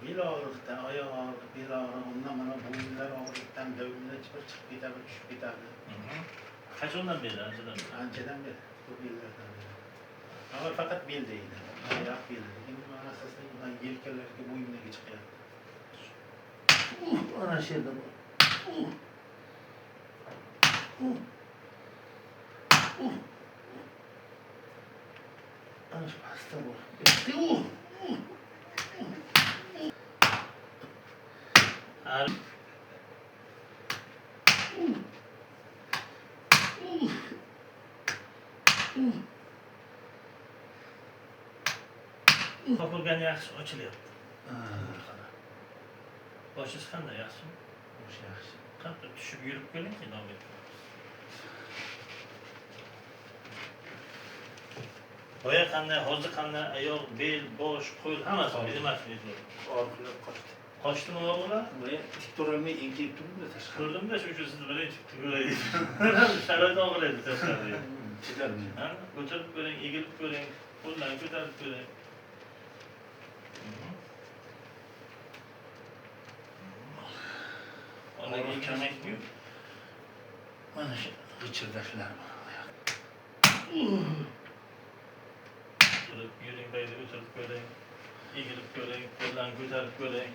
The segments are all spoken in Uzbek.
bel og'riqdan, oyoq og'riq, bel og'riq, undan mana bo'yinlar og'riqdan, dovullar chiqib ketadi, tushib ketadi. Qachondan beri, anchadan beri? Anchadan beri, ko'p yillardan beri. Avval faqat bel deydi, oyoq bel. Endi mana asosida yelkalarga, bo'yinlarga chiqyapti. Ana shu yerda bor. Ana shu pastda bor. Topilgani yaxshi ochilyapti. Boshingiz qanday, yaxshimi? Bosh yaxshi. Qanday tushib yurib ko'ring-ki, davom etib. Boya qanday, hozir qanday, oyoq, bel, bosh, qo'l hammasi bilimasizmi? Og'riqlar qochdi. Qochdimi ular? Boya tik turolmay enkayib turibdi tashqari. Ko'rdimda, shuning uchun sizni birinchi ko'ray. Sharoit og'irlaydi tashqarida. Chidalmay. Ha? Ko'tarib ko'ring, egilib ko'ring, qo'llarni ko'tarib ko'ring. Onaga kamayku. Mana shu g'ichirdashlar bor. Turib yuring, bayda o'tirib ko'ring, egilib ko'ring, qo'llarni ko'tarib ko'ring.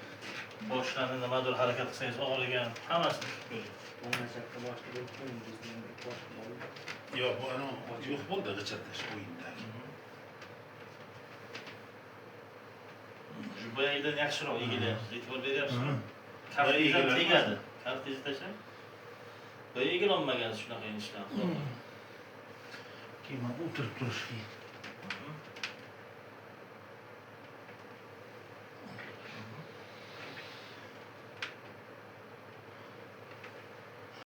Boshlarni nimadir harakat qilsangiz og'rigan, hammasini tutib ko'ring. Bo'lmashaqqa boshqa bo'lib qo'yingizni boshqa bo'ldi. Yo'q, bu ana yo'q bo'ldi g'ichirdash o'yindagi. Shu boyagidan yaxshiroq egilyapsiz, e'tibor beryapsizmi? Boya Kartingiz egilar tegadi. Kartingizni tashlang. Boya egilolmagansiz shunaqa ishlar. Keyin o'tirib turish qiyin.